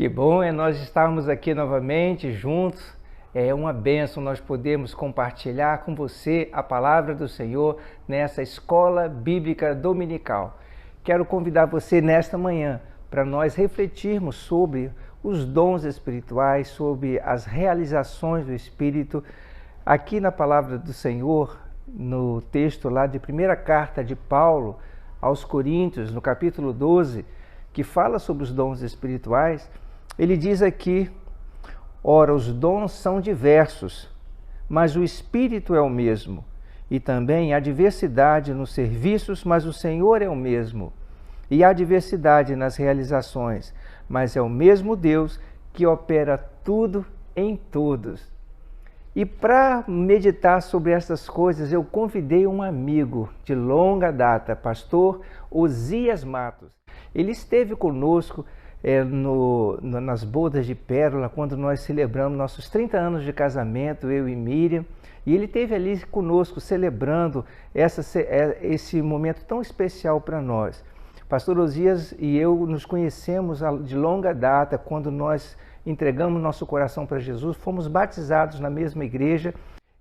Que bom é nós estarmos aqui novamente juntos. É uma bênção nós podermos compartilhar com você a palavra do Senhor nessa escola bíblica dominical. Quero convidar você nesta manhã para nós refletirmos sobre os dons espirituais, sobre as realizações do Espírito. Aqui na palavra do Senhor, no texto lá de primeira carta de Paulo aos Coríntios, no capítulo 12, que fala sobre os dons espirituais, ele diz aqui: ora, os dons são diversos, mas o Espírito é o mesmo. E também há diversidade nos serviços, mas o Senhor é o mesmo. E há diversidade nas realizações, mas é o mesmo Deus que opera tudo em todos. E para meditar sobre essas coisas, eu convidei um amigo de longa data, pastor Osias Matos. Ele esteve conosco nas bodas de Pérola, quando nós celebramos nossos 30 anos de casamento, eu e Miriam, e ele esteve ali conosco celebrando esse momento tão especial para nós. Pastor Osias e eu nos conhecemos de longa data, quando nós entregamos nosso coração para Jesus, fomos batizados na mesma igreja,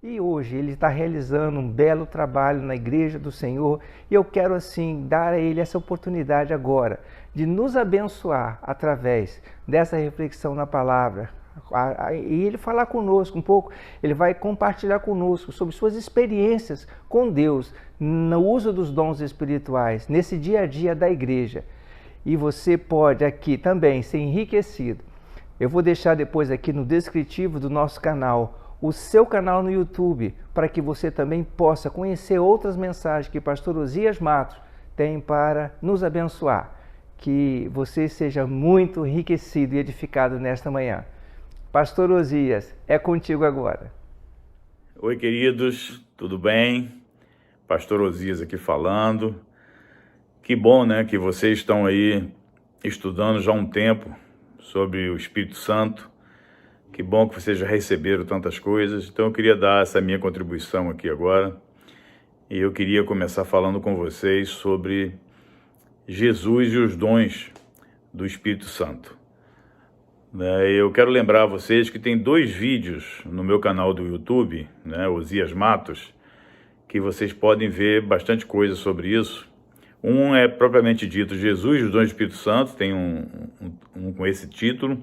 e hoje ele está realizando um belo trabalho na igreja do Senhor, e eu quero assim dar a ele essa oportunidade agora de nos abençoar através dessa reflexão na palavra, e ele falar conosco um pouco. Ele vai compartilhar conosco sobre suas experiências com Deus no uso dos dons espirituais nesse dia a dia da igreja, e você pode aqui também ser enriquecido. Eu vou deixar depois aqui no descritivo do nosso canal o seu canal no YouTube, para que você também possa conhecer outras mensagens que o pastor Osias Matos tem para nos abençoar. Que você seja muito enriquecido e edificado nesta manhã. Pastor Osias, é contigo agora. Oi, queridos, tudo bem? Pastor Osias aqui falando. Que bom, né, que vocês estão aí estudando já há um tempo sobre o Espírito Santo. Que bom que vocês já receberam tantas coisas. Então eu queria dar essa minha contribuição aqui agora. E eu queria começar falando com vocês sobre Jesus e os dons do Espírito Santo. Eu quero lembrar a vocês que tem 2 vídeos no meu canal do YouTube, Osias Matos, que vocês podem ver bastante coisa sobre isso. Um é propriamente dito Jesus e os dons do Espírito Santo, tem um com esse título.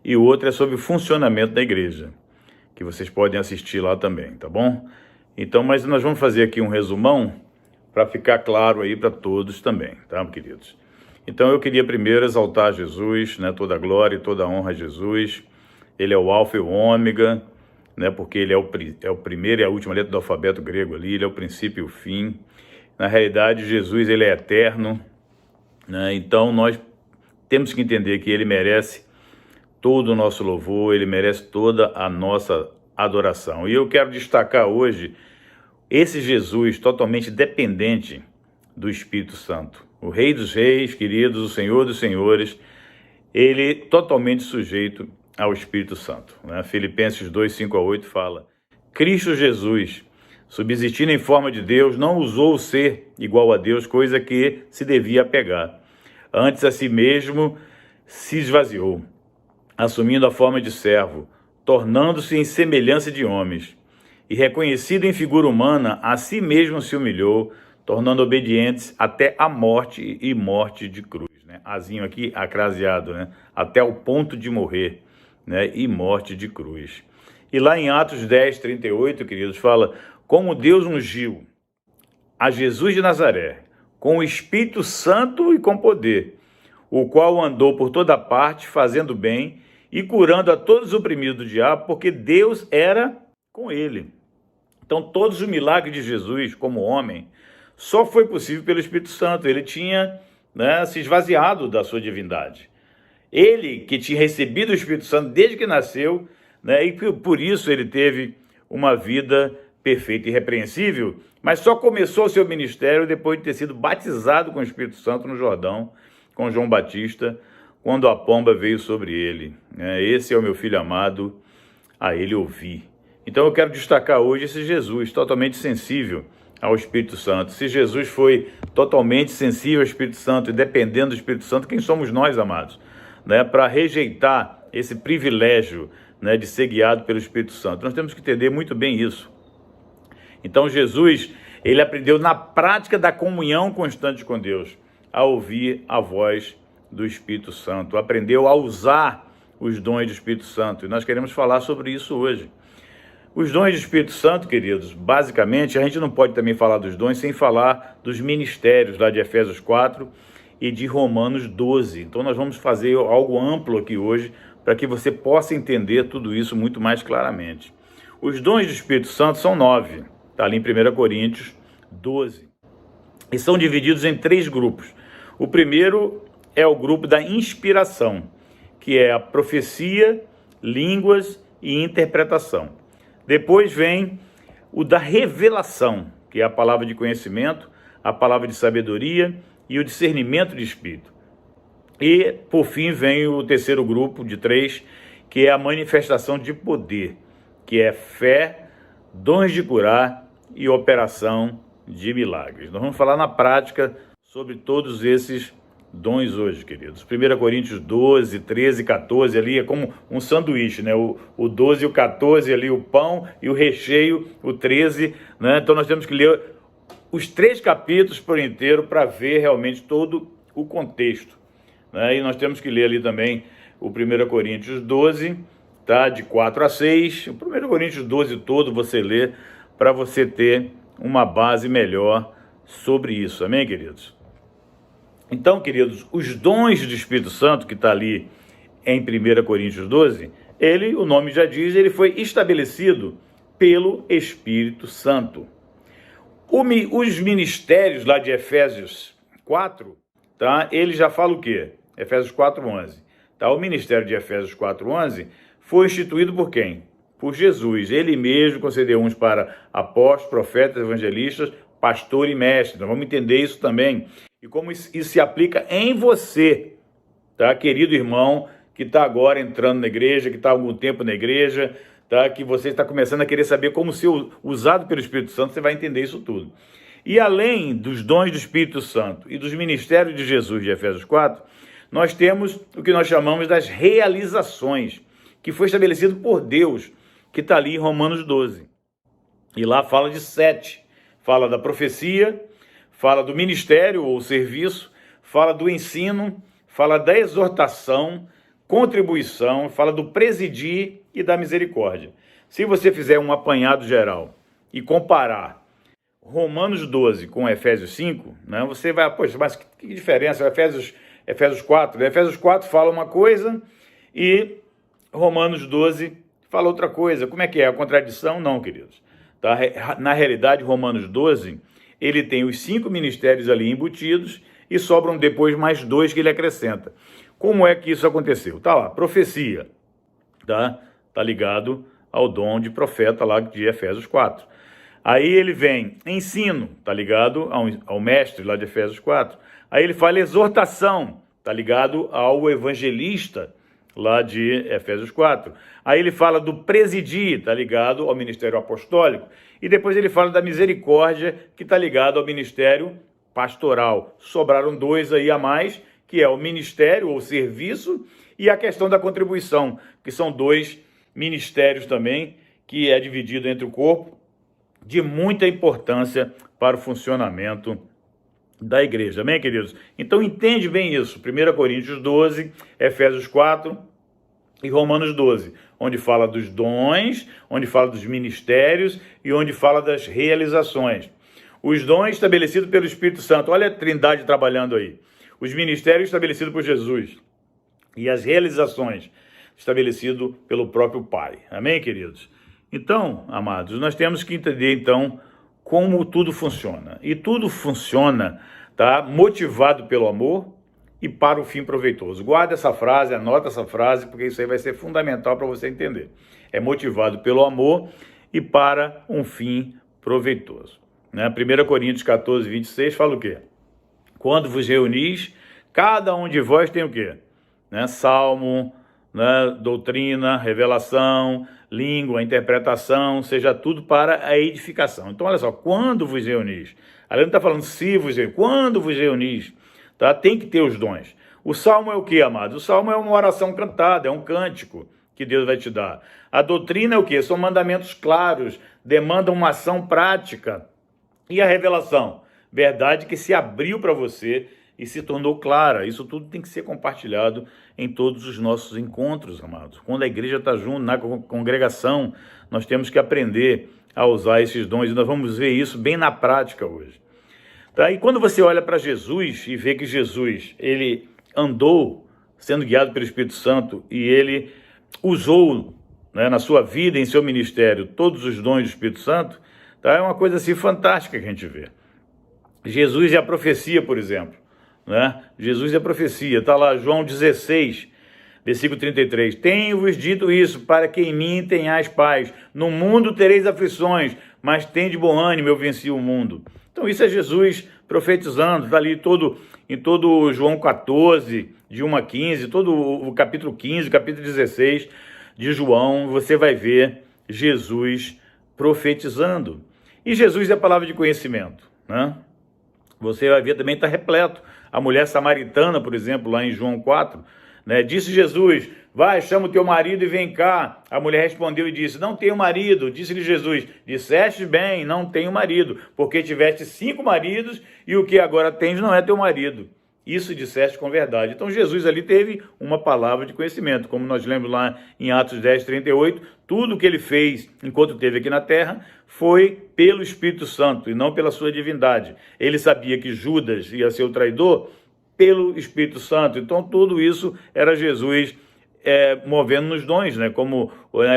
E o outro é sobre o funcionamento da igreja, que vocês podem assistir lá também, tá bom? Então, mas nós vamos fazer aqui um resumão para ficar claro aí para todos também, tá, queridos? Então eu queria primeiro exaltar Jesus, toda a glória e toda a honra a Jesus. Ele é o alfa e o ômega, porque ele é o primeiro e a última letra do alfabeto grego ali, ele é o princípio e o fim. Na realidade, Jesus, ele é eterno, Então nós temos que entender que ele merece todo o nosso louvor, ele merece toda a nossa adoração. E eu quero destacar hoje esse Jesus totalmente dependente do Espírito Santo. O Rei dos Reis, queridos, o Senhor dos Senhores, ele totalmente sujeito ao Espírito Santo. Filipenses 2, 5-8 fala: Cristo Jesus, subsistindo em forma de Deus, não usou o ser igual a Deus, coisa que se devia apegar. Antes a si mesmo se esvaziou, assumindo a forma de servo, tornando-se em semelhança de homens, e reconhecido em figura humana, a si mesmo se humilhou, tornando obedientes até a morte e morte de cruz. Azinho aqui, acraseado, até o ponto de morrer, e morte de cruz. E lá em Atos 10, 38, queridos, fala: como Deus ungiu a Jesus de Nazaré, com o Espírito Santo e com poder, o qual andou por toda parte, fazendo bem e curando a todos os oprimidos do diabo, porque Deus era com ele. Então, todos os milagres de Jesus, como homem, só foi possível pelo Espírito Santo. Ele tinha se esvaziado da sua divindade. Ele que tinha recebido o Espírito Santo desde que nasceu, e por isso ele teve uma vida perfeita e irrepreensível, mas só começou o seu ministério depois de ter sido batizado com o Espírito Santo no Jordão, com João Batista, quando a pomba veio sobre ele. Esse é o meu filho amado, a ele ouvi. Então eu quero destacar hoje esse Jesus totalmente sensível ao Espírito Santo. Se Jesus foi totalmente sensível ao Espírito Santo e dependendo do Espírito Santo, quem somos nós, amados? né, para rejeitar esse privilégio, né, de ser guiado pelo Espírito Santo. Nós temos que entender muito bem isso. Então Jesus, ele aprendeu na prática da comunhão constante com Deus, a ouvir a voz do Espírito Santo, aprendeu a usar os dons do Espírito Santo, e nós queremos falar sobre isso hoje. Os dons do Espírito Santo, queridos, basicamente, a gente não pode também falar dos dons sem falar dos ministérios lá de Efésios 4 e de Romanos 12. Então nós vamos fazer algo amplo aqui hoje, para que você possa entender tudo isso muito mais claramente. Os dons do Espírito Santo são 9, está ali em 1 Coríntios 12, e são divididos em 3 grupos. O primeiro é o grupo da inspiração, que é a profecia, línguas e interpretação. Depois vem o da revelação, que é a palavra de conhecimento, a palavra de sabedoria e o discernimento de espírito. E, por fim, vem o terceiro grupo de 3, que é a manifestação de poder, que é fé, dons de curar e operação de milagres. Nós vamos falar na prática sobre todos esses dons hoje, queridos. 1 Coríntios 12, 13, 14, ali é como um sanduíche, né? O 12 e o 14 ali, o pão e o recheio, o 13, né? Então nós temos que ler os 3 capítulos por inteiro para ver realmente todo o contexto, né? E nós temos que ler ali também o 1 Coríntios 12, tá? De 4 a 6, o 1 Coríntios 12 todo você lê para você ter uma base melhor sobre isso, amém, queridos? Então, queridos, os dons do Espírito Santo, que está ali em 1 Coríntios 12, o nome já diz, ele foi estabelecido pelo Espírito Santo. Os ministérios lá de Efésios 4, tá? Ele já fala o quê? Efésios 4:11. Tá? O ministério de Efésios 4:11 foi instituído por quem? Por Jesus. Ele mesmo concedeu uns para apóstolos, profetas, evangelistas, pastor e mestre. Então, vamos entender isso também. E como isso se aplica em você, tá, querido irmão, que está agora entrando na igreja, que está há algum tempo na igreja, tá, que você está começando a querer saber como ser usado pelo Espírito Santo, você vai entender isso tudo. E além dos dons do Espírito Santo e dos ministérios de Jesus de Efésios 4, nós temos o que nós chamamos das realizações, que foi estabelecido por Deus, que está ali em Romanos 12. E lá fala de 7, fala da profecia, fala do ministério ou serviço, fala do ensino, fala da exortação, contribuição, fala do presidir e da misericórdia. Se você fizer um apanhado geral e comparar Romanos 12 com Efésios 5, né, você vai, poxa, mas que diferença? Efésios 4, né? Efésios 4 fala uma coisa e Romanos 12 fala outra coisa. Como é que é? A contradição? Não, queridos. Tá? Na realidade, Romanos 12... ele tem os 5 ministérios ali embutidos e sobram depois mais 2 que ele acrescenta. Como é que isso aconteceu? Tá lá, profecia, tá ligado ao dom de profeta lá de Efésios 4. Aí ele vem ensino, tá ligado ao mestre lá de Efésios 4. Aí ele fala exortação, tá ligado ao evangelista lá de Efésios 4. Aí ele fala do presidir, tá ligado ao ministério apostólico. E depois ele fala da misericórdia, que está ligado ao ministério pastoral. Sobraram 2 aí a mais, que é o ministério ou serviço e a questão da contribuição, que são 2 ministérios também, que é dividido entre o corpo, de muita importância para o funcionamento da igreja. Amém, queridos? Então entende bem isso. 1 Coríntios 12, Efésios 4 e Romanos 12, onde fala dos dons, onde fala dos ministérios e onde fala das realizações. Os dons estabelecidos pelo Espírito Santo, olha a Trindade trabalhando aí. Os ministérios estabelecidos por Jesus e as realizações estabelecidas pelo próprio Pai. Amém, queridos? Então, amados, nós temos que entender, então, como tudo funciona. E tudo funciona, tá, motivado pelo amor e para o fim proveitoso. Guarda essa frase, anota essa frase, porque isso aí vai ser fundamental para você entender. É motivado pelo amor e para um fim proveitoso. Né? 1 Coríntios 14, 26 fala o quê? Quando vos reunis, cada um de vós tem o quê? Né? Salmo, né? Doutrina, revelação, língua, interpretação, seja tudo para a edificação. Então, olha só, quando vos reunis, ali não está falando se vos reunis, quando vos reunis, tá? Tem que ter os dons. O salmo é o que, amados? O salmo é uma oração cantada, é um cântico que Deus vai te dar. A doutrina é o que? São mandamentos claros, demandam uma ação prática. E a revelação? Verdade que se abriu para você e se tornou clara. Isso tudo tem que ser compartilhado em todos os nossos encontros, amados. Quando a igreja está junto, na congregação, nós temos que aprender a usar esses dons. E nós vamos ver isso bem na prática hoje. Tá? E quando você olha para Jesus e vê que Jesus, ele andou sendo guiado pelo Espírito Santo e ele usou, né, na sua vida, em seu ministério, todos os dons do Espírito Santo, tá? É uma coisa assim fantástica que a gente vê. Jesus é a profecia, por exemplo, né? Jesus é a profecia, está lá João 16, versículo 33. Tenho-vos dito isso, para que em mim tenhais paz. No mundo tereis aflições, mas tende bom ânimo, eu venci o mundo. Então isso é Jesus profetizando, está ali em todo João 14, de 1 a 15, todo o capítulo 15, capítulo 16 de João, você vai ver Jesus profetizando. E Jesus é a palavra de conhecimento, né? Você vai ver também, está repleto. A mulher samaritana, por exemplo, lá em João 4, né? Disse Jesus, vai, chama o teu marido e vem cá. A mulher respondeu e disse, não tenho marido. Disse-lhe Jesus, disseste bem, não tenho marido, porque tiveste 5 maridos e o que agora tens não é teu marido. Isso disseste com verdade. Então Jesus ali teve uma palavra de conhecimento, como nós lemos lá em Atos 10, 38, tudo que ele fez enquanto esteve aqui na terra foi pelo Espírito Santo e não pela sua divindade. Ele sabia que Judas ia ser o traidor pelo Espírito Santo, então tudo isso era Jesus movendo nos dons, né? Como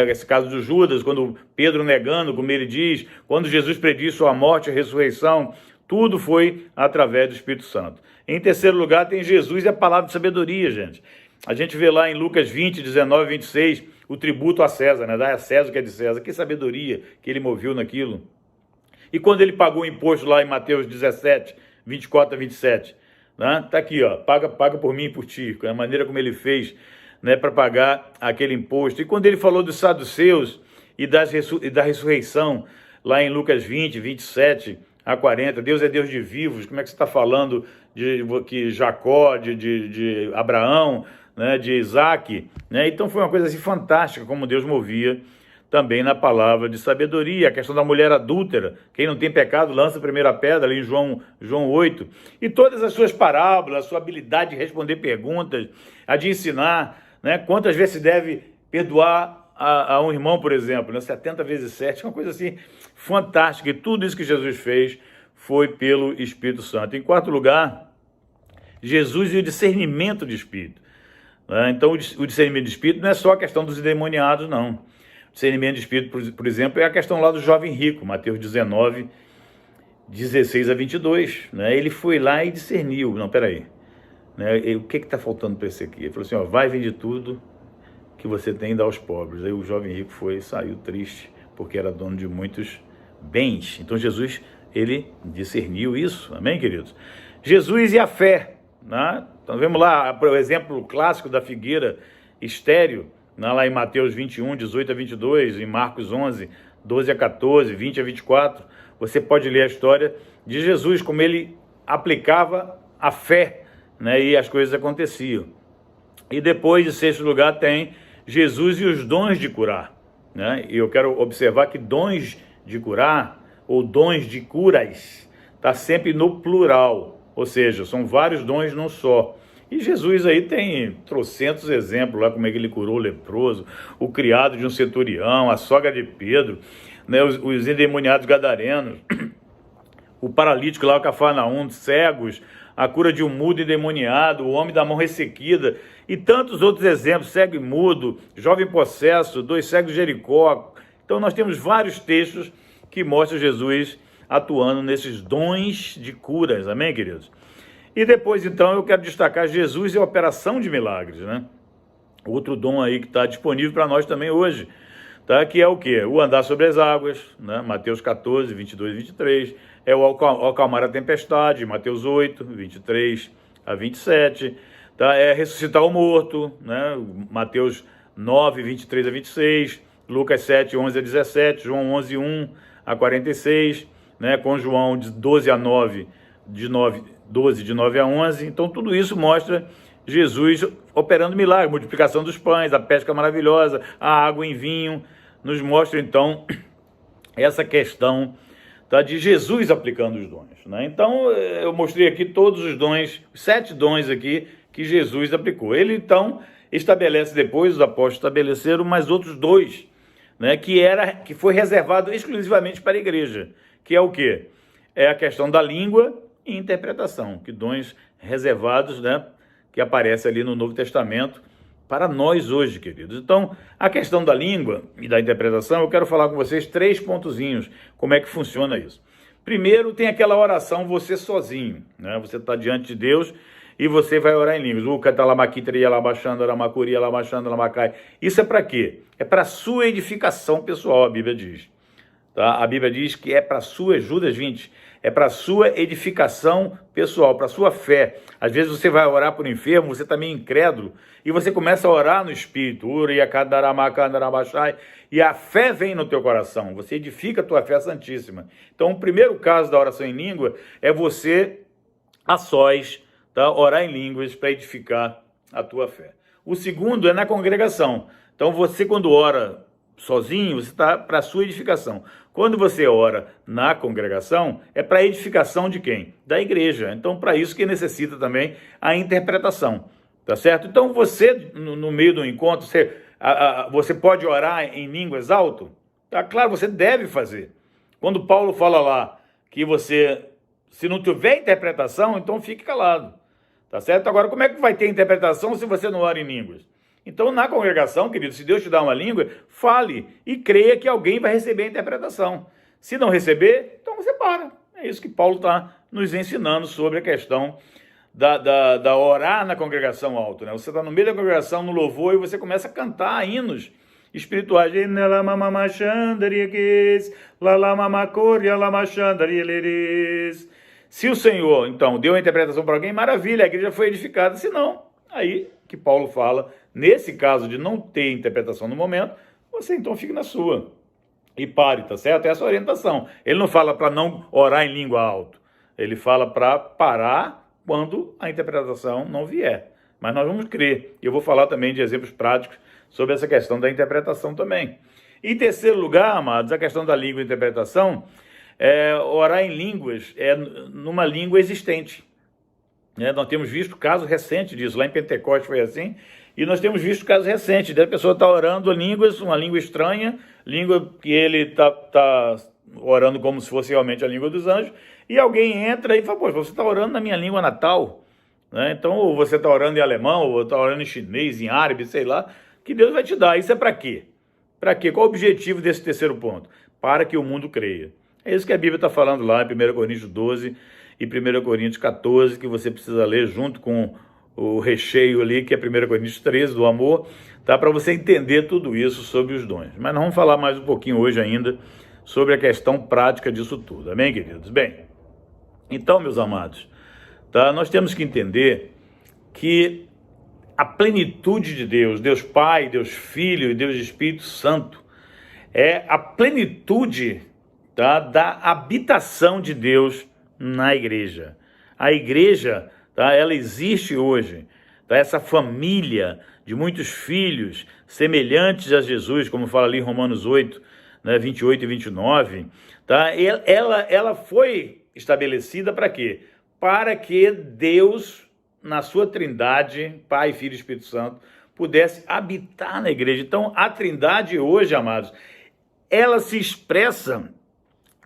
esse caso de Judas, quando Pedro negando, como ele diz, quando Jesus prediz sua morte e ressurreição, tudo foi através do Espírito Santo. Em terceiro lugar, tem Jesus e a palavra de sabedoria, gente. A gente vê lá em Lucas 20, 19 e 26, o tributo a César, né? Dá a César o que é de César. Que sabedoria que ele moveu naquilo. E quando ele pagou o imposto lá em Mateus 17, 24 a 27, né? Tá aqui, ó, paga por mim e por ti, a maneira como ele fez, né, para pagar aquele imposto. E quando ele falou dos saduceus e da ressurreição, lá em Lucas 20, 27 a 40, Deus é Deus de vivos, como é que você está falando de que Jacó, de Abraão, né, de Isaac, né? Então foi uma coisa assim fantástica como Deus movia também na palavra de sabedoria. A questão da mulher adúltera, quem não tem pecado lança a primeira pedra, ali em João 8, e todas as suas parábolas, a sua habilidade de responder perguntas, a de ensinar, né, quantas vezes se deve perdoar a um irmão, por exemplo, né, 70 vezes 7, uma coisa assim fantástica, e tudo isso que Jesus fez foi pelo Espírito Santo. Em quarto lugar, Jesus e o discernimento de espírito. Então, o discernimento de espírito não é só a questão dos endemoniados, não. O discernimento de espírito, por exemplo, é a questão lá do jovem rico, Mateus 19, 16 a 22. Né? Ele foi lá e discerniu. Não, peraí. Né? O que está faltando para esse aqui? Ele falou assim, ó, vai vender tudo que você tem e dá aos pobres. Aí o jovem rico saiu triste, porque era dono de muitos bens. Então, Jesus, ele discerniu isso. Amém, queridos? Jesus e a fé. Né? Então vemos lá o exemplo clássico da figueira estéril, né? Lá em Mateus 21, 18 a 22, em Marcos 11, 12 a 14, 20 a 24, você pode ler a história de Jesus, como ele aplicava a fé, né? E as coisas aconteciam. E depois, em sexto lugar, tem Jesus e os dons de curar, né? E eu quero observar que dons de curar, ou dons de curas, está sempre no plural. Ou seja, são vários dons num só. E Jesus aí tem trocentos exemplos lá, como é que ele curou o leproso, o criado de um centurião, a sogra de Pedro, né, os endemoniados gadarenos, o paralítico lá, o Cafarnaum, cegos, a cura de um mudo endemoniado, o homem da mão ressequida, e tantos outros exemplos, cego e mudo, jovem possesso, 2 cegos de Jericó. Então nós temos vários textos que mostram Jesus atuando nesses dons de curas, amém, queridos? E depois, então, eu quero destacar Jesus e a operação de milagres, né? Outro dom aí que está disponível para nós também hoje, tá? Que é o quê? O andar sobre as águas, né? Mateus 14, 22 e 23, é o acalmar a tempestade, Mateus 8, 23 a 27, tá? É ressuscitar o morto, né? Mateus 9, 23 a 26, Lucas 7, 11 a 17, João 11, 1 a 46, né, com João de 12 a 9, 12 de 9 a 11. Então tudo isso mostra Jesus operando milagres, multiplicação dos pães, a pesca maravilhosa, a água em vinho, nos mostra então essa questão, tá, de Jesus aplicando os dons, né? Então eu mostrei aqui todos os dons, os 7 dons aqui que Jesus aplicou. Ele então estabelece depois, os apóstolos estabeleceram mais outros 2, né, que foi reservado exclusivamente para a igreja, que é o quê? É a questão da língua e interpretação, que dons reservados, né, que aparece ali no Novo Testamento para nós hoje, queridos. Então, a questão da língua e da interpretação, eu quero falar com vocês 3 pontozinhos, como é que funciona isso. Primeiro, tem aquela oração você sozinho, né? Você está diante de Deus e você vai orar em línguas. Isso é para quê? É para a sua edificação pessoal, a Bíblia diz. Tá? A Bíblia diz que é para a sua, Judas 20, é para a sua edificação pessoal, para a sua fé. Às vezes você vai orar por um enfermo, você está meio incrédulo, e você começa a orar no Espírito, e a fé vem no teu coração, você edifica a tua fé santíssima. Então, o primeiro caso da oração em língua é você, a sós, tá? Orar em línguas para edificar a tua fé. O segundo é na congregação. Então, você quando ora sozinho, você está para a sua edificação. Quando você ora na congregação, é para a edificação de quem? Da igreja. Então, para isso que necessita também a interpretação, tá certo? Então, você, no meio do encontro, você pode orar em línguas alto? Tá claro, você deve fazer. Quando Paulo fala lá que você, se não tiver interpretação, então fique calado, tá certo? Agora, como é que vai ter interpretação se você não ora em línguas? Então, na congregação, querido, se Deus te dá uma língua, fale e creia que alguém vai receber a interpretação. Se não receber, então você para. É isso que Paulo está nos ensinando sobre a questão da orar na congregação alto, né? Você está no meio da congregação, no louvor, e você começa a cantar hinos espirituais. Se o Senhor, então, deu a interpretação para alguém, maravilha, a igreja foi edificada. Se não, aí que Paulo fala, nesse caso de não ter interpretação no momento, você então fica na sua e pare, tá certo? Essa é a orientação. Ele não fala para não orar em língua alto, ele fala para parar quando a interpretação não vier. Mas nós vamos crer. E eu vou falar também de exemplos práticos sobre essa questão da interpretação também. Em terceiro lugar, amados, a questão da língua e interpretação, orar em línguas numa língua existente. Nós temos visto casos recentes disso, lá em Pentecostes foi assim, e nós temos visto casos recentes, da pessoa está orando línguas, uma língua estranha, língua que ele está orando como se fosse realmente a língua dos anjos, e alguém entra e fala, pô, você está orando na minha língua natal, né? Então, ou você está orando em alemão, ou está orando em chinês, em árabe, sei lá, que Deus vai te dar. Isso é para quê? Para quê? Qual o objetivo desse terceiro ponto? Para que o mundo creia. É isso que a Bíblia está falando lá em 1 Coríntios 12 e 1 Coríntios 14, que você precisa ler junto com o recheio ali, que é 1 Coríntios 13, do amor, tá? Para você entender tudo isso sobre os dons. Mas nós vamos falar mais um pouquinho hoje ainda sobre a questão prática disso tudo. Amém, queridos? Bem, então, meus amados, tá? Nós temos que entender que a plenitude de Deus, Deus Pai, Deus Filho e Deus Espírito Santo, é a plenitude, tá, da habitação de Deus na igreja. A igreja, tá, ela existe hoje, tá, essa família de muitos filhos semelhantes a Jesus, como fala ali em Romanos 8, né, 28 e 29, tá, ela foi estabelecida para quê? Para que Deus, na sua trindade, Pai, Filho e Espírito Santo, pudesse habitar na igreja. Então, a trindade hoje, amados, ela se expressa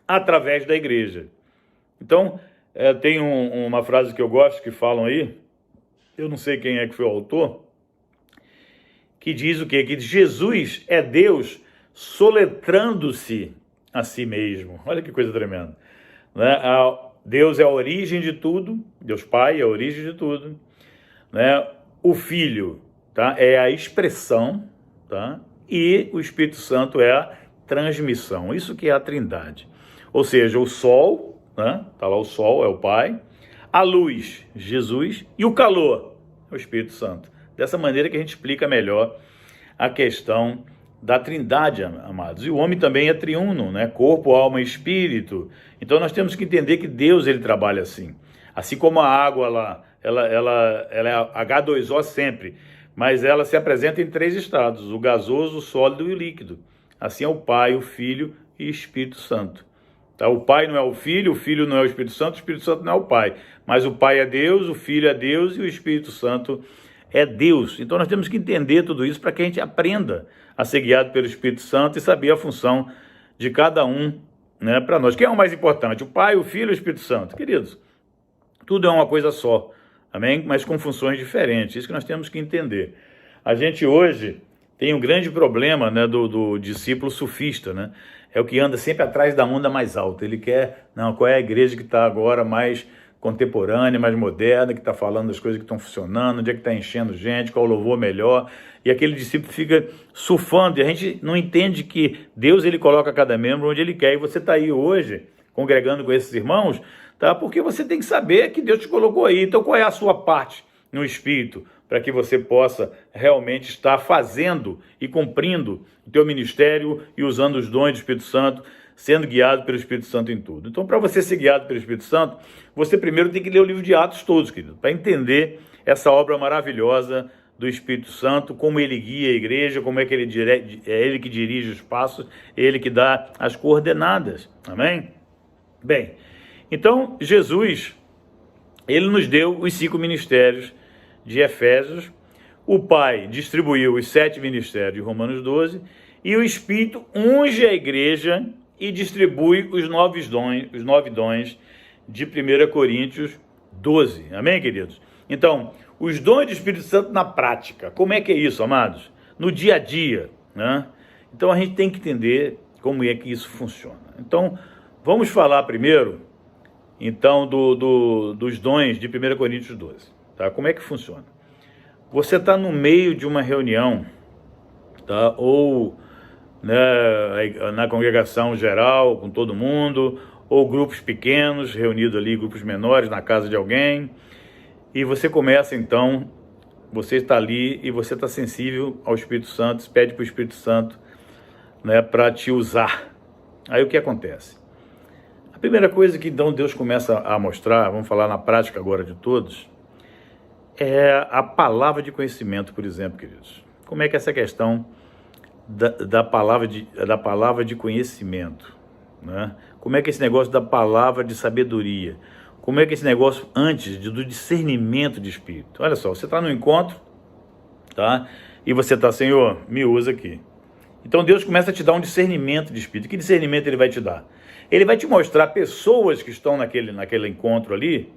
através da igreja. Então, tem uma frase que eu gosto, que falam aí, eu não sei quem é que foi o autor, que diz o quê? Que Jesus é Deus soletrando-se a si mesmo. Olha que coisa tremenda, né? Deus é a origem de tudo, Deus Pai é a origem de tudo, né? O Filho, tá, é a expressão, tá? E o Espírito Santo é a transmissão. Isso que é a trindade. Ou seja, o sol, né? Tá lá o sol, é o Pai, a luz, Jesus, e o calor, é o Espírito Santo. Dessa maneira que a gente explica melhor a questão da trindade, amados. E o homem também é triuno, né? Corpo, alma e espírito. Então nós temos que entender que Deus, ele trabalha assim. Assim como a água lá, ela é H2O sempre, mas ela se apresenta em 3 estados: o gasoso, o sólido e o líquido. Assim é o Pai, o Filho e o Espírito Santo. Tá? O Pai não é o Filho não é o Espírito Santo não é o Pai. Mas o Pai é Deus, o Filho é Deus e o Espírito Santo é Deus. Então nós temos que entender tudo isso para que a gente aprenda a ser guiado pelo Espírito Santo e saber a função de cada um, né, para nós. Quem é o mais importante? O Pai, o Filho e o Espírito Santo? Queridos, tudo é uma coisa só, amém? Mas com funções diferentes. Isso que nós temos que entender. A gente hoje tem um grande problema, né, do discípulo sufista, né? É o que anda sempre atrás da onda mais alta. Ele quer, não, qual é a igreja que está agora mais contemporânea, mais moderna, que está falando das coisas que estão funcionando, onde é que está enchendo gente, qual o louvor melhor. E aquele discípulo fica surfando, e a gente não entende que Deus, ele coloca cada membro onde ele quer. E você está aí hoje, congregando com esses irmãos, tá? Porque você tem que saber que Deus te colocou aí. Então qual é a sua parte no Espírito, para que você possa realmente estar fazendo e cumprindo o teu ministério e usando os dons do Espírito Santo, sendo guiado pelo Espírito Santo em tudo. Então, para você ser guiado pelo Espírito Santo, você primeiro tem que ler o livro de Atos todos, querido, para entender essa obra maravilhosa do Espírito Santo, como ele guia a igreja, como é que é ele que dirige os passos, ele que dá as coordenadas. Amém? Bem, então, Jesus, ele nos deu os 5 ministérios de Efésios, o Pai distribuiu os 7 ministérios de Romanos 12, e o Espírito unge a igreja e distribui os 9 dons de 1 Coríntios 12. Amém, queridos? Então, os dons do Espírito Santo na prática. Como é que é isso, amados? No dia a dia, né? Então, a gente tem que entender como é que isso funciona. Então, vamos falar primeiro, então, dos dons de 1 Coríntios 12. Tá? Como é que funciona? Você está no meio de uma reunião, tá? Ou, né, na congregação geral, com todo mundo, ou grupos pequenos, reunidos ali, grupos menores, na casa de alguém, e você começa então, você está ali e você está sensível ao Espírito Santo, pede para o Espírito Santo, né, para te usar. Aí o que acontece? A primeira coisa que então Deus começa a mostrar, vamos falar na prática agora de todos, é a palavra de conhecimento, por exemplo, queridos. Como é que é essa questão da palavra de conhecimento, né? Como é que é esse negócio da palavra de sabedoria? Como é que é esse negócio antes do discernimento de espírito? Olha só, você está no encontro, tá? E você está, Senhor, me usa aqui. Então Deus começa a te dar um discernimento de espírito. Que discernimento ele vai te dar? Ele vai te mostrar pessoas que estão naquele encontro ali,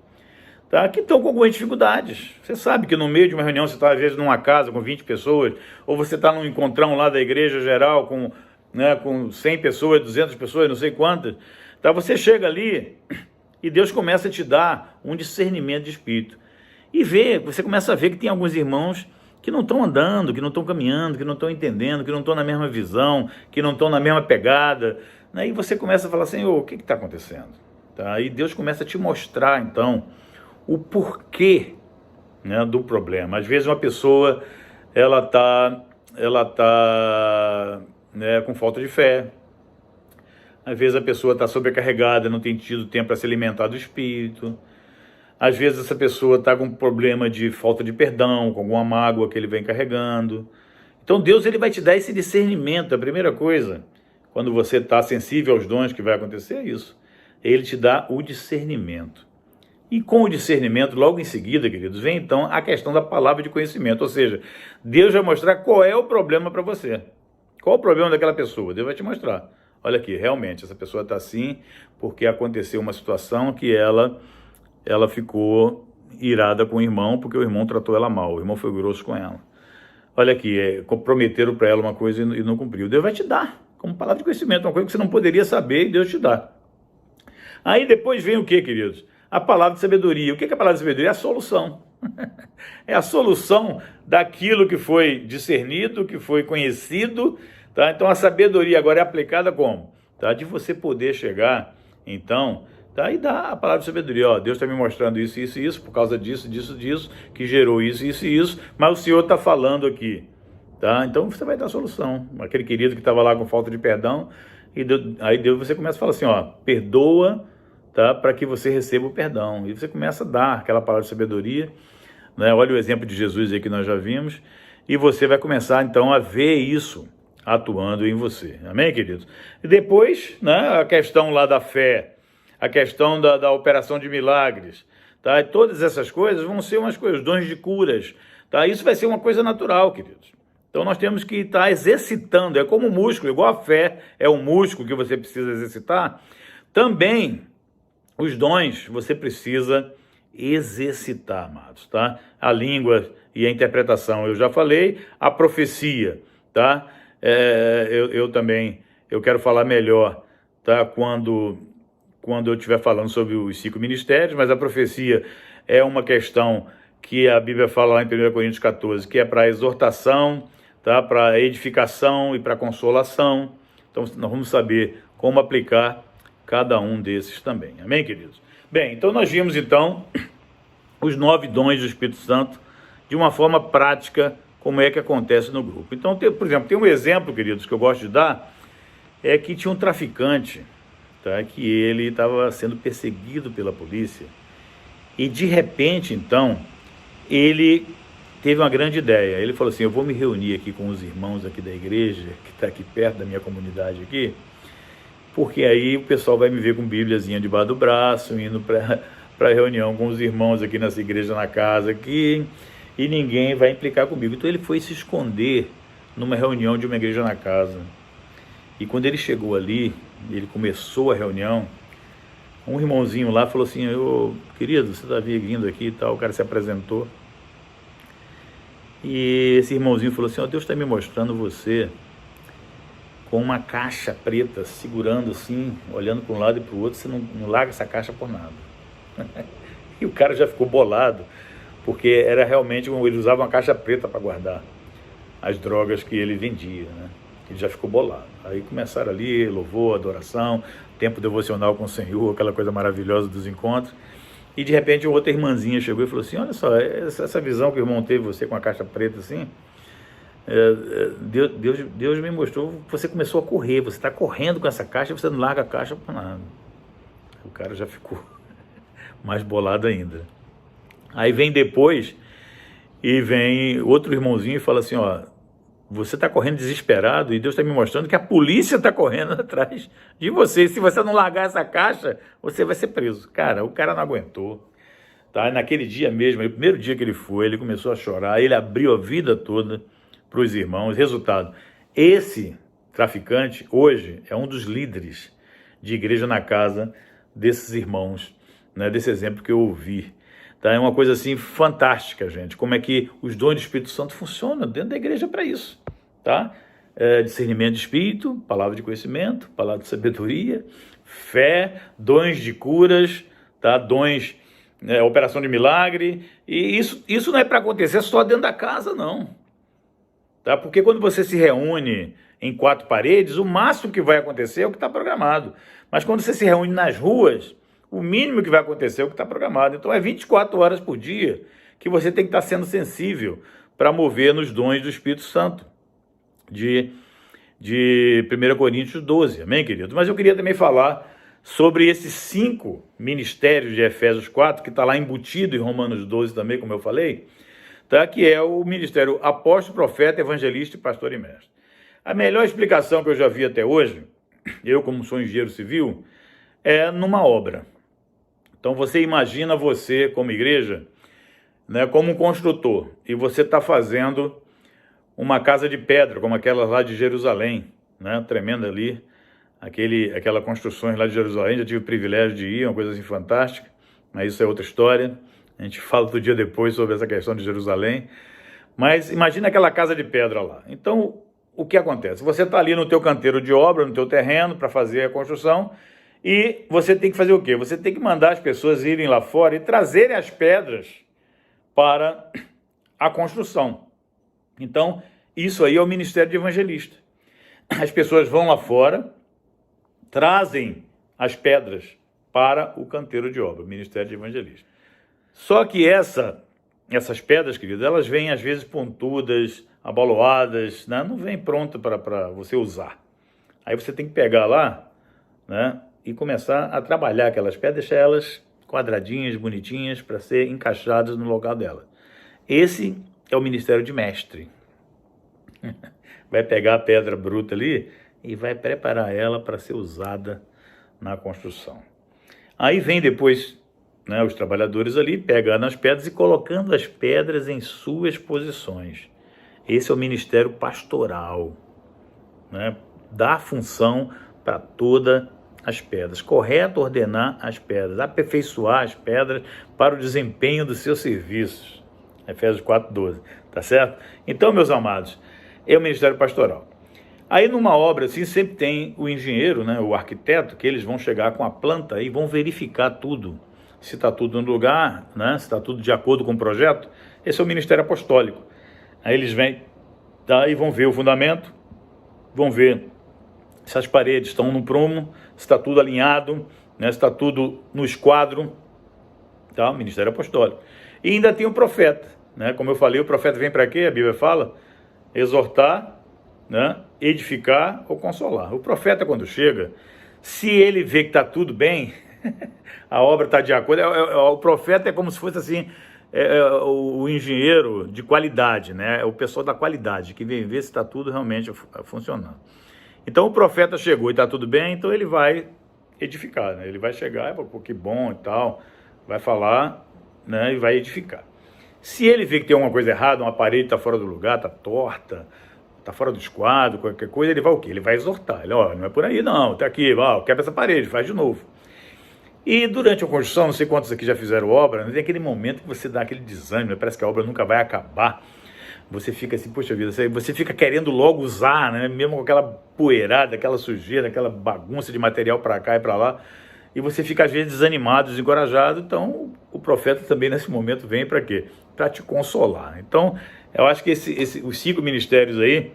tá? Que estão com algumas dificuldades. Você sabe que no meio de uma reunião, você está às vezes numa casa com 20 pessoas, ou você está num encontrão lá da igreja geral com, né, com 100 pessoas, 200 pessoas, não sei quantas. Tá? Você chega ali e Deus começa a te dar um discernimento de espírito. E você começa a ver que tem alguns irmãos que não estão andando, que não estão caminhando, que não estão entendendo, que não estão na mesma visão, que não estão na mesma pegada. Aí você começa a falar, Senhor, o que está acontecendo? Tá? Aí Deus começa a te mostrar, então, o porquê, né, do problema. Às vezes uma pessoa, ela tá né, com falta de fé. Às vezes a pessoa está sobrecarregada, não tem tido tempo para se alimentar do Espírito. Às vezes essa pessoa está com problema de falta de perdão, com alguma mágoa que ele vem carregando. Então Deus, ele vai te dar esse discernimento. A primeira coisa, quando você está sensível aos dons, que vai acontecer é isso. Ele te dá o discernimento. E com o discernimento, logo em seguida, queridos, vem então a questão da palavra de conhecimento. Ou seja, Deus vai mostrar qual é o problema para você. Qual o problema daquela pessoa? Deus vai te mostrar. Olha aqui, realmente, essa pessoa está assim porque aconteceu uma situação que ela ficou irada com o irmão porque o irmão tratou ela mal, o irmão foi grosso com ela. Olha aqui, prometeram para ela uma coisa e não cumpriu. Deus vai te dar, como palavra de conhecimento, uma coisa que você não poderia saber e Deus te dá. Aí depois vem o que, queridos? A palavra de sabedoria. O que é a palavra de sabedoria? É a solução. É a solução daquilo que foi discernido, que foi conhecido. Tá? Então a sabedoria agora é aplicada como? Tá? De você poder chegar, então, tá? E dar a palavra de sabedoria. Ó, Deus está me mostrando isso, isso e isso, por causa disso, que gerou isso, isso e isso, mas o Senhor está falando aqui. Tá? Então você vai dar a solução. Aquele querido que estava lá com falta de perdão, aí Deus, você começa a falar assim, ó, perdoa, tá? Para que você receba o perdão. E você começa a dar aquela palavra de sabedoria, né? Olha o exemplo de Jesus aí que nós já vimos, e você vai começar então a ver isso atuando em você. Amém, queridos? E depois, né, a questão lá da fé, a questão da operação de milagres, tá? E todas essas coisas vão ser umas coisas, dons de curas, tá? Isso vai ser uma coisa natural, queridos. Então nós temos que estar exercitando, é como um músculo, igual a fé é um músculo que você precisa exercitar, também os dons você precisa exercitar, amados, tá? A língua e a interpretação, eu já falei, a profecia, tá? Eu também, eu quero falar melhor, tá? Quando eu estiver falando sobre os 5 ministérios, mas a profecia é uma questão que a Bíblia fala lá em 1 Coríntios 14, que é para exortação, tá? Para edificação e para consolação. Então nós vamos saber como aplicar cada um desses também. Amém, queridos? Bem, então nós vimos então os 9 dons do Espírito Santo de uma forma prática, como é que acontece no grupo. Então, por exemplo, tem um exemplo, queridos, que eu gosto de dar, é que tinha um traficante, tá? Que ele estava sendo perseguido pela polícia e de repente, então, ele teve uma grande ideia. Ele falou assim: eu vou me reunir aqui com os irmãos aqui da igreja, que está aqui perto da minha comunidade aqui, porque aí o pessoal vai me ver com bíbliazinha debaixo do braço, indo para reunião com os irmãos aqui nessa igreja, na casa aqui, e ninguém vai implicar comigo. Então ele foi se esconder numa reunião de uma igreja na casa. E quando ele chegou ali, ele começou a reunião, um irmãozinho lá falou assim: querido, você está vindo aqui e tal. O cara se apresentou. E esse irmãozinho falou assim: Deus está me mostrando você com uma caixa preta, segurando assim, olhando para um lado e para o outro, você não larga essa caixa por nada. E o cara já ficou bolado, porque era realmente, ele usava uma caixa preta para guardar as drogas que ele vendia, né? Ele já ficou bolado. Aí começaram ali, louvor, adoração, tempo devocional com o Senhor, aquela coisa maravilhosa dos encontros. E de repente outra irmãzinha chegou e falou assim: olha só, essa visão que o irmão teve, você com a caixa preta assim, Deus me mostrou que você começou a correr, você está correndo com essa caixa e você não larga a caixa por nada. O cara já ficou mais bolado ainda. Aí vem depois, e vem outro irmãozinho e fala assim: você está correndo desesperado e Deus está me mostrando que a polícia está correndo atrás de você. E se você não largar essa caixa, você vai ser preso. Cara, o cara não aguentou. Tá? Naquele dia mesmo, o primeiro dia que ele foi, ele começou a chorar, ele abriu a vida toda para os irmãos. Resultado, esse traficante hoje é um dos líderes de igreja na casa desses irmãos, né? Desse exemplo que eu ouvi. Tá? É uma coisa assim fantástica, gente, como é que os dons do Espírito Santo funcionam dentro da igreja para isso, tá? Discernimento de espírito, palavra de conhecimento, palavra de sabedoria, fé, dons de curas, tá? Dons, operação de milagre, e isso não é para acontecer só dentro da casa, não, tá? Porque quando você se reúne em 4 paredes, o máximo que vai acontecer é o que está programado, mas quando você se reúne nas ruas, o mínimo que vai acontecer é o que está programado. Então é 24 horas por dia que você tem que estar sendo sensível para mover nos dons do Espírito Santo, de 1 Coríntios 12, amém, queridos? Mas eu queria também falar sobre esses 5 ministérios de Efésios 4, que está lá embutido em Romanos 12 também, como eu falei, tá? Que é o ministério apóstolo, profeta, evangelista, pastor e mestre. A melhor explicação que eu já vi até hoje, eu como sou engenheiro civil, é numa obra. Então você imagina você como igreja, né, como um construtor, e você está fazendo uma casa de pedra, como aquela lá de Jerusalém, né, tremenda ali, aquela construções lá de Jerusalém. Já tive o privilégio de ir, uma coisa assim fantástica, mas isso é outra história, a gente fala outro dia depois sobre essa questão de Jerusalém. Mas imagina aquela casa de pedra lá. Então o que acontece? Você está ali no teu canteiro de obra, no teu terreno, para fazer a construção. E você tem que fazer o quê? Você tem que mandar as pessoas irem lá fora e trazerem as pedras para a construção. Então, isso aí é o ministério de evangelista. As pessoas vão lá fora, trazem as pedras para o canteiro de obra, o ministério de evangelista. Só que essas pedras, queridos, elas vêm às vezes pontudas, abaloadas, né? Não vem pronta para você usar. Aí você tem que pegar lá, né? e começar a trabalhar aquelas pedras, deixar elas quadradinhas, bonitinhas, para ser encaixadas no local dela. Esse é o ministério de mestre. Vai pegar a pedra bruta ali e vai preparar ela para ser usada na construção. Aí vem depois, né, os trabalhadores ali pegando as pedras e colocando as pedras em suas posições. Esse é o ministério pastoral, né? Dá função para todas as pedras, correto ordenar as pedras, aperfeiçoar as pedras para o desempenho dos seus serviços. Efésios 4:12, tá certo? Então, meus amados, é o ministério pastoral. Aí numa obra assim sempre tem o engenheiro, né, o arquiteto, que eles vão chegar com a planta e vão verificar tudo, se está tudo no lugar, né, se está tudo de acordo com o projeto. Esse é o ministério apostólico. Aí eles vêm, tá, e vão ver o fundamento, vão ver se as paredes estão no prumo, se está tudo alinhado, né, se está tudo no esquadro, tá? O ministério apostólico. E ainda tem o profeta, né? Como eu falei, o profeta vem para quê? A Bíblia fala, exortar, né, edificar ou consolar. O profeta, quando chega, se ele vê que está tudo bem, a obra está de acordo, o profeta é como se fosse assim, o engenheiro de qualidade, né? É o pessoal da qualidade, que vem ver se está tudo realmente funcionando. Então o profeta chegou e está tudo bem, então ele vai edificar, né? Ele vai chegar e falar, que bom e tal, vai falar, né, e vai edificar. Se ele vê que tem alguma coisa errada, uma parede está fora do lugar, está torta, está fora do esquadro, qualquer coisa, ele vai o quê? Ele vai exortar. Ele, ó, não é por aí não, está aqui, ó, quebra essa parede, faz de novo. E durante a construção, não sei quantos aqui já fizeram obra, né, tem aquele momento que você dá aquele desânimo, parece que a obra nunca vai acabar. Você fica assim, poxa vida, você fica querendo logo usar, né, mesmo com aquela poeirada, aquela sujeira, aquela bagunça de material para cá e para lá, e você fica às vezes desanimado, desencorajado. Então o profeta também nesse momento vem para quê? Para te consolar. Então eu acho que os 5 ministérios aí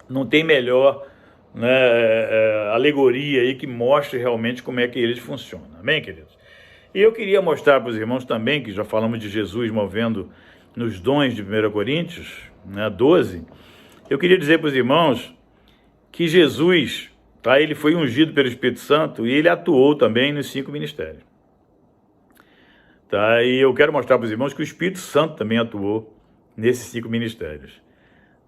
não tem melhor, né, alegoria aí que mostre realmente como é que eles funcionam. Amém, queridos? E eu queria mostrar para os irmãos também, que já falamos de Jesus movendo nos dons de 1 Coríntios, né, 12, eu queria dizer para os irmãos que Jesus, tá, ele foi ungido pelo Espírito Santo e ele atuou também nos 5 ministérios. Tá, e eu quero mostrar para os irmãos que o Espírito Santo também atuou nesses 5 ministérios.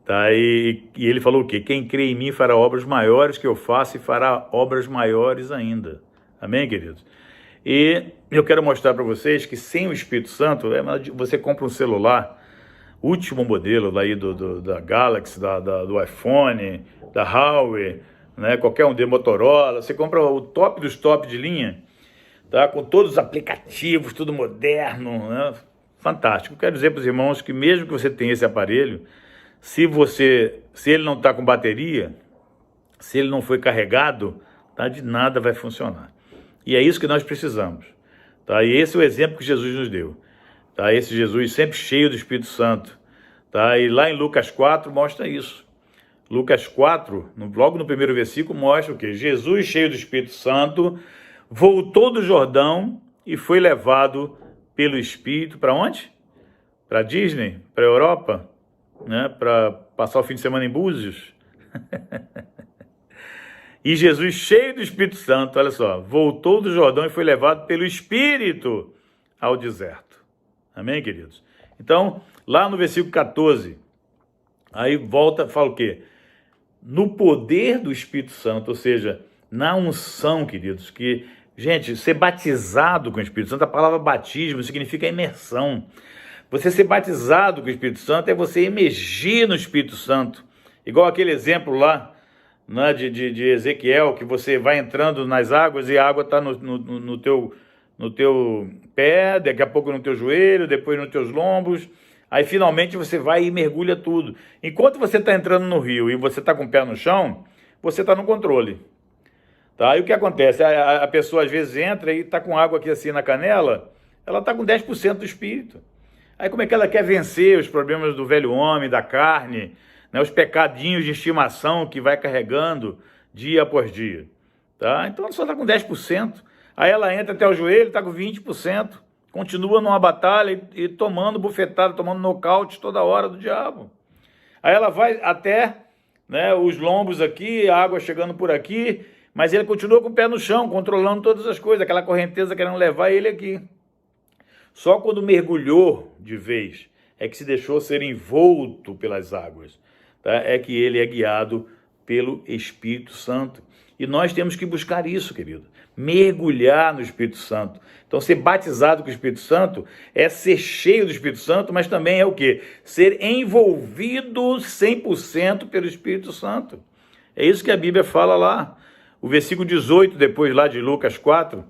Tá, e ele falou o quê? Quem crê em mim fará obras maiores que eu faço e fará obras maiores ainda. Amém, queridos? E eu quero mostrar para vocês que sem o Espírito Santo, você compra um celular, último modelo daí da Galaxy, do iPhone, da Huawei, né, qualquer um de Motorola, você compra o top dos top de linha, tá, com todos os aplicativos, tudo moderno, né, fantástico. Quero dizer para os irmãos que mesmo que você tenha esse aparelho, se ele não está com bateria, se ele não foi carregado, tá, de nada vai funcionar. E é isso que nós precisamos. Tá? E esse é o exemplo que Jesus nos deu. Tá? Esse Jesus sempre cheio do Espírito Santo. Tá? E lá em Lucas 4 mostra isso. Lucas 4, logo no primeiro versículo, mostra o quê? Jesus cheio do Espírito Santo, voltou do Jordão e foi levado pelo Espírito para onde? Para Disney? Para a Europa? Né? Para passar o fim de semana em Búzios? E Jesus, cheio do Espírito Santo, olha só, voltou do Jordão e foi levado pelo Espírito ao deserto. Amém, queridos? Então, lá no versículo 14, aí volta, fala o quê? No poder do Espírito Santo, ou seja, na unção, queridos, que, gente, ser batizado com o Espírito Santo, a palavra batismo significa imersão. Você ser batizado com o Espírito Santo é você emergir no Espírito Santo. Igual aquele exemplo lá, né, de Ezequiel, que você vai entrando nas águas e a água está no teu pé, daqui a pouco no teu joelho, depois nos teus lombos, aí finalmente você vai e mergulha tudo. Enquanto você está entrando no rio e você está com o pé no chão, você está no controle. Tá? E o que acontece? A pessoa às vezes entra e está com água aqui assim na canela, ela está com 10% do espírito. Aí como é que ela quer vencer os problemas do velho homem, da carne, né, os pecadinhos de estimação que vai carregando dia após dia, tá? Então ela só está com 10%, aí ela entra até o joelho, está com 20%, continua numa batalha e tomando bufetada, tomando nocaute toda hora do diabo. Aí ela vai até, né, os lombos aqui, a água chegando por aqui, mas ele continuou com o pé no chão, controlando todas as coisas, aquela correnteza querendo levar ele aqui. Só quando mergulhou de vez, é que se deixou ser envolto pelas águas, tá? É que ele é guiado pelo Espírito Santo. E nós temos que buscar isso, querido, mergulhar no Espírito Santo. Então, ser batizado com o Espírito Santo é ser cheio do Espírito Santo, mas também é o quê? Ser envolvido 100% pelo Espírito Santo. É isso que a Bíblia fala lá. O versículo 18, depois lá de Lucas 4,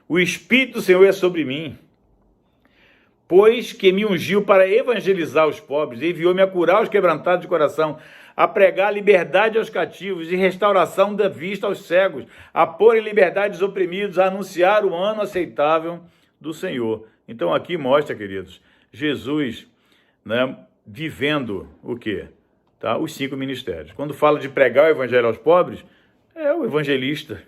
o Espírito do Senhor é sobre mim, pois que me ungiu para evangelizar os pobres, enviou-me a curar os quebrantados de coração, a pregar liberdade aos cativos e restauração da vista aos cegos, a pôr em liberdade os oprimidos, a anunciar o ano aceitável do Senhor. Então aqui mostra, queridos, Jesus, né, vivendo o quê? Tá? Os 5 ministérios. Quando fala de pregar o evangelho aos pobres, é o evangelista.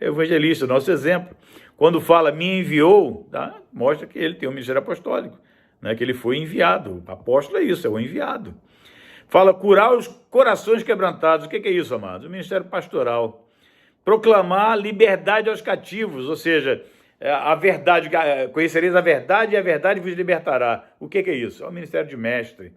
É o evangelista, nosso exemplo. Quando fala me enviou, tá? Mostra que ele tem um ministério apostólico, né? Que ele foi enviado. O apóstolo é isso, é o enviado. Fala curar os corações quebrantados. O que é isso, amados? O ministério pastoral. Proclamar liberdade aos cativos, ou seja, a verdade, conhecereis a verdade e a verdade vos libertará. O que é isso? É o ministério de mestre.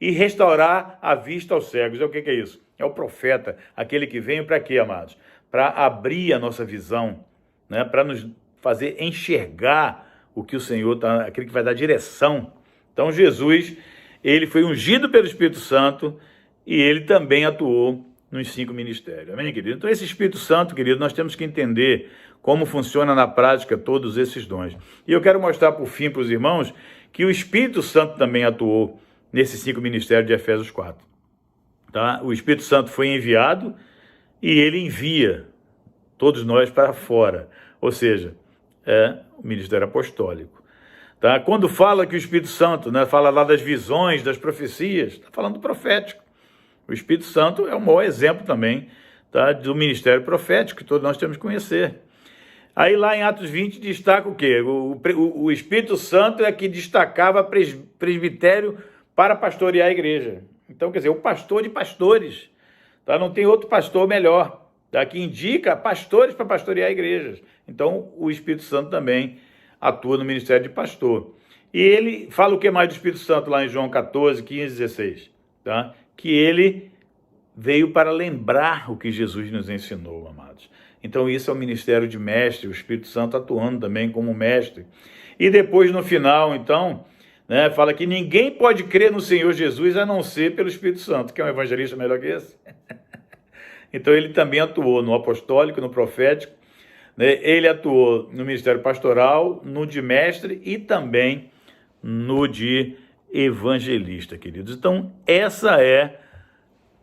E restaurar a vista aos cegos. É o que é isso? É o profeta, aquele que veio para quê, amados? Para abrir a nossa visão, né? Para nos fazer enxergar o que o Senhor está, aquele que vai dar direção. Então Jesus, ele foi ungido pelo Espírito Santo e ele também atuou nos 5 ministérios. Amém, querido? Então esse Espírito Santo, querido, nós temos que entender como funciona na prática todos esses dons. E eu quero mostrar por fim para os irmãos que o Espírito Santo também atuou nesses 5 ministérios de Efésios 4. Tá? O Espírito Santo foi enviado e ele envia todos nós para fora, ou seja, é o ministério apostólico. Tá? Quando fala que o Espírito Santo, né, fala lá das visões, das profecias, está falando do profético. O Espírito Santo é o maior exemplo também, tá, do ministério profético que todos nós temos que conhecer. Aí lá em Atos 20 destaca o quê? O Espírito Santo é que destacava presbitério para pastorear a igreja. Então, quer dizer, o pastor de pastores, tá? Não tem outro pastor melhor, tá? Que indica pastores para pastorear igrejas. Então, o Espírito Santo também atua no ministério de pastor. E ele fala o que mais do Espírito Santo lá em João 14, 15, 16, tá? Que ele veio para lembrar o que Jesus nos ensinou, amados. Então, isso é o ministério de mestre, o Espírito Santo atuando também como mestre. E depois, no final, então, né, fala que ninguém pode crer no Senhor Jesus a não ser pelo Espírito Santo, que é um evangelista melhor que esse. Então ele também atuou no apostólico, no profético, né, ele atuou no ministério pastoral, no de mestre e também no de evangelista, queridos. Então essa é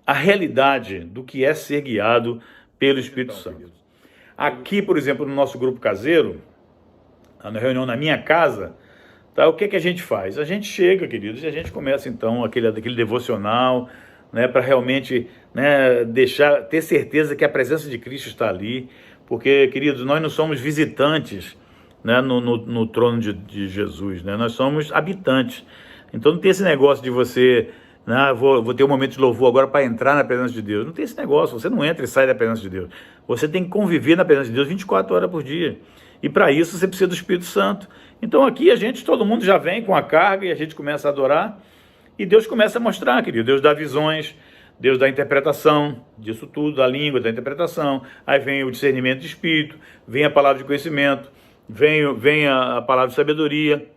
a realidade do que é ser guiado pelo Espírito Santo. Aqui, por exemplo, no nosso grupo caseiro, na reunião na minha casa, tá, o que a gente faz? A gente chega, queridos, e a gente começa então aquele devocional, né, para realmente, né, ter certeza que a presença de Cristo está ali, porque, queridos, nós não somos visitantes, né, no trono de Jesus, né, nós somos habitantes. Então não tem esse negócio de você, né, vou ter um momento de louvor agora para entrar na presença de Deus. Não tem esse negócio, você não entra e sai da presença de Deus. Você tem que conviver na presença de Deus 24 horas por dia. E para isso você precisa do Espírito Santo. Então aqui todo mundo já vem com a carga e a gente começa a adorar. E Deus começa a mostrar, querido. Deus dá visões, Deus dá interpretação disso tudo, da língua, da interpretação. Aí vem o discernimento de espírito, vem a palavra de conhecimento, vem a palavra de sabedoria.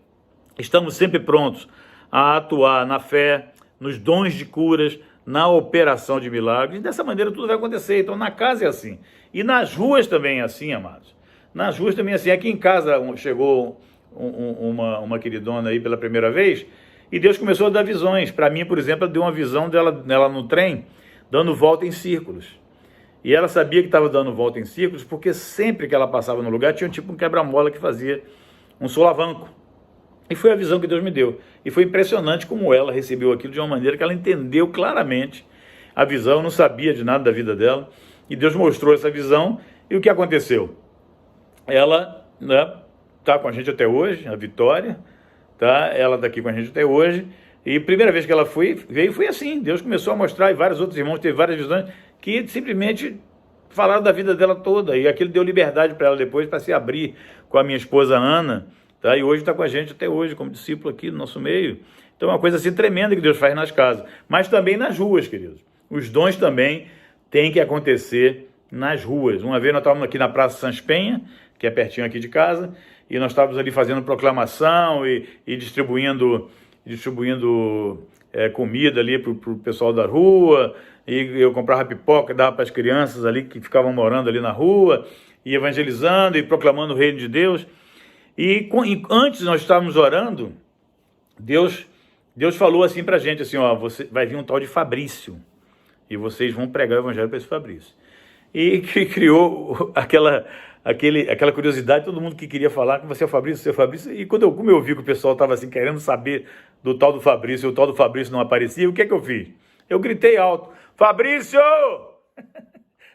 Estamos sempre prontos a atuar na fé, nos dons de curas, na operação de milagres. E dessa maneira tudo vai acontecer. Então na casa é assim. E nas ruas também é assim, amados. Nas ruas também é assim. Aqui em casa chegou uma queridona aí pela primeira vez, e Deus começou a dar visões. Para mim, por exemplo, ela deu uma visão dela no trem, dando volta em círculos. E ela sabia que estava dando volta em círculos, porque sempre que ela passava no lugar, tinha tipo um quebra-mola que fazia um solavanco. E foi a visão que Deus me deu. E foi impressionante como ela recebeu aquilo de uma maneira que ela entendeu claramente a visão, não sabia de nada da vida dela. E Deus mostrou essa visão. E o que aconteceu? Ela, né, está com a gente até hoje, a Vitória, tá? Ela está aqui com a gente até hoje. E a primeira vez que ela veio foi assim. Deus começou a mostrar, e vários outros irmãos teve várias visões, que simplesmente falaram da vida dela toda, e aquilo deu liberdade para ela depois para se abrir com a minha esposa Ana, tá? E hoje está com a gente até hoje, como discípulo aqui no nosso meio. Então é uma coisa assim tremenda que Deus faz nas casas, mas também nas ruas, queridos. Os dons também têm que acontecer nas ruas. Uma vez nós estávamos aqui na Praça Sans Penha, que é pertinho aqui de casa, e nós estávamos ali fazendo proclamação e distribuindo comida ali para o pessoal da rua, e eu comprava pipoca, dava para as crianças ali que ficavam morando ali na rua, e evangelizando e proclamando o reino de Deus. E antes nós estávamos orando, Deus falou assim para a gente, assim, ó, vai vir um tal de Fabrício, e vocês vão pregar o evangelho para esse Fabrício. E que criou aquela curiosidade, todo mundo que queria falar com você é o Fabrício, e como eu vi que o pessoal estava assim, querendo saber do tal do Fabrício, e o tal do Fabrício não aparecia, o que é que eu fiz? Eu gritei alto, Fabrício!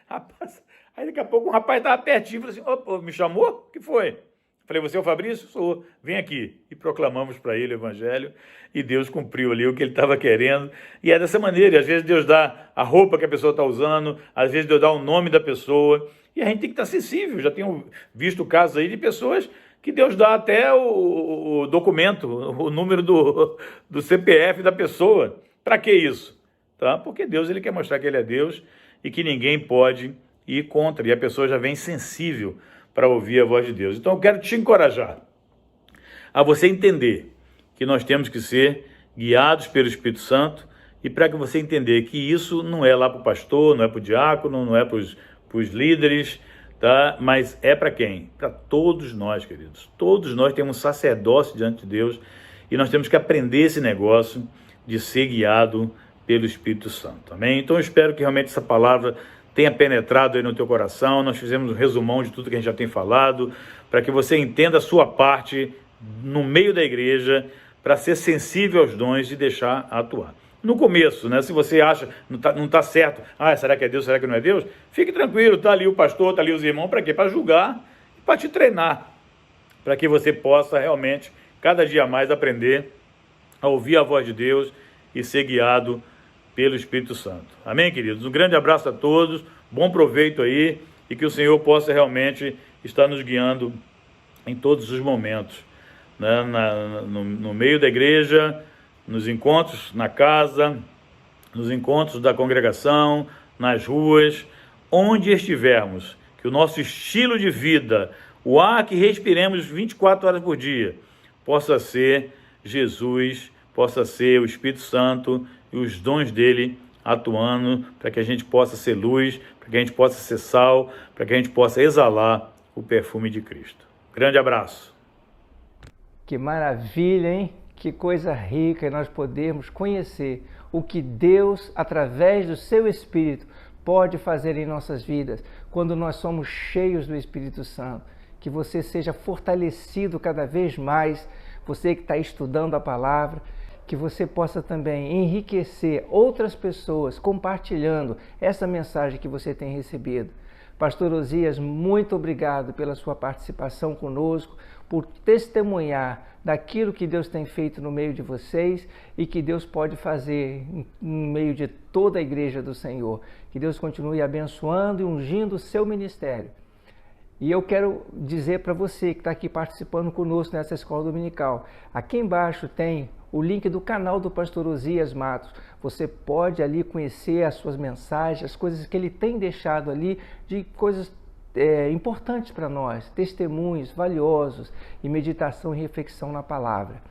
Rapaz, aí daqui a pouco um rapaz estava pertinho, falou assim, opa, me chamou? O que foi? Falei, você é o Fabrício? Sou, vem aqui. E proclamamos para ele o evangelho, e Deus cumpriu ali o que ele estava querendo. E é dessa maneira, às vezes Deus dá a roupa que a pessoa está usando, às vezes Deus dá o nome da pessoa, e a gente tem que estar sensível. Já tenho visto casos aí de pessoas que Deus dá até o documento, o número do CPF da pessoa. Para que isso? Tá? Porque Deus ele quer mostrar que ele é Deus e que ninguém pode ir contra, e a pessoa já vem sensível para ouvir a voz de Deus. Então eu quero te encorajar a você entender que nós temos que ser guiados pelo Espírito Santo, e para que você entender que isso não é lá para o pastor, não é para o diácono, não é para os líderes, tá? Mas é para quem? Para todos nós, queridos. Todos nós temos sacerdócio diante de Deus, e nós temos que aprender esse negócio de ser guiado pelo Espírito Santo. Amém? Então eu espero que realmente essa palavra tenha penetrado aí no teu coração. Nós fizemos um resumão de tudo que a gente já tem falado, para que você entenda a sua parte no meio da igreja, para ser sensível aos dons e deixar atuar. No começo, né, se você acha, não tá certo, será que é Deus, será que não é Deus? Fique tranquilo, tá ali o pastor, tá ali os irmãos, para quê? Para julgar e para te treinar, para que você possa realmente, cada dia mais, aprender a ouvir a voz de Deus e ser guiado pelo Espírito Santo. Amém, queridos? Um grande abraço a todos, bom proveito aí, e que o Senhor possa realmente estar nos guiando em todos os momentos, né? No meio da igreja, nos encontros na casa, nos encontros da congregação, nas ruas, onde estivermos, que o nosso estilo de vida, o ar que respiremos 24 horas por dia, possa ser Jesus, possa ser o Espírito Santo e os dons dele atuando, para que a gente possa ser luz, para que a gente possa ser sal, para que a gente possa exalar o perfume de Cristo. Grande abraço. Que maravilha, hein? Que coisa rica nós podemos conhecer o que Deus, através do seu Espírito, pode fazer em nossas vidas, quando nós somos cheios do Espírito Santo. Que você seja fortalecido cada vez mais, você que está estudando a palavra, que você possa também enriquecer outras pessoas compartilhando essa mensagem que você tem recebido. Pastor Osias, muito obrigado pela sua participação conosco, por testemunhar daquilo que Deus tem feito no meio de vocês e que Deus pode fazer no meio de toda a igreja do Senhor. Que Deus continue abençoando e ungindo o seu ministério. E eu quero dizer para você que está aqui participando conosco nessa escola dominical, aqui embaixo tem o link do canal do Pastor Osias Matos. Você pode ali conhecer as suas mensagens, as coisas que ele tem deixado ali, de coisas importantes para nós, testemunhos valiosos e meditação e reflexão na palavra.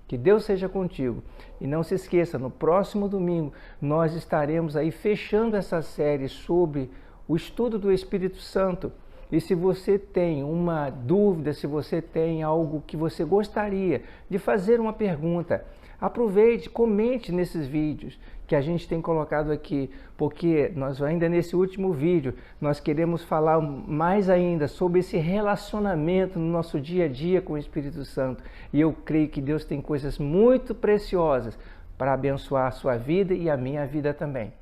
Que Deus seja contigo. E não se esqueça, no próximo domingo nós estaremos aí fechando essa série sobre o estudo do Espírito Santo. E se você tem uma dúvida, se você tem algo que você gostaria de fazer uma pergunta, aproveite, comente nesses vídeos que a gente tem colocado aqui, porque nós ainda nesse último vídeo, nós queremos falar mais ainda sobre esse relacionamento no nosso dia a dia com o Espírito Santo. E eu creio que Deus tem coisas muito preciosas para abençoar a sua vida e a minha vida também.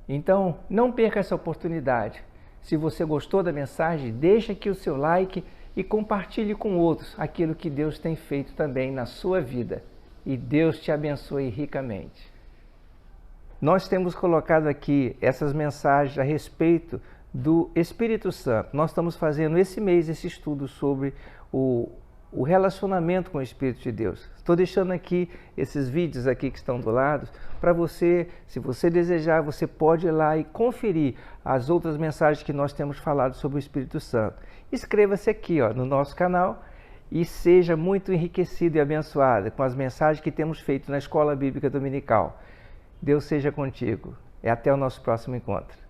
Então, não perca essa oportunidade. Se você gostou da mensagem, deixa aqui o seu like e compartilhe com outros aquilo que Deus tem feito também na sua vida. E Deus te abençoe ricamente. Nós temos colocado aqui essas mensagens a respeito do Espírito Santo. Nós estamos fazendo esse mês esse estudo sobre o relacionamento com o Espírito de Deus. Estou deixando aqui esses vídeos aqui que estão do lado para você, se você desejar, você pode ir lá e conferir as outras mensagens que nós temos falado sobre o Espírito Santo. Inscreva-se aqui no nosso canal e seja muito enriquecido e abençoado com as mensagens que temos feito na Escola Bíblica Dominical. Deus seja contigo. E até o nosso próximo encontro.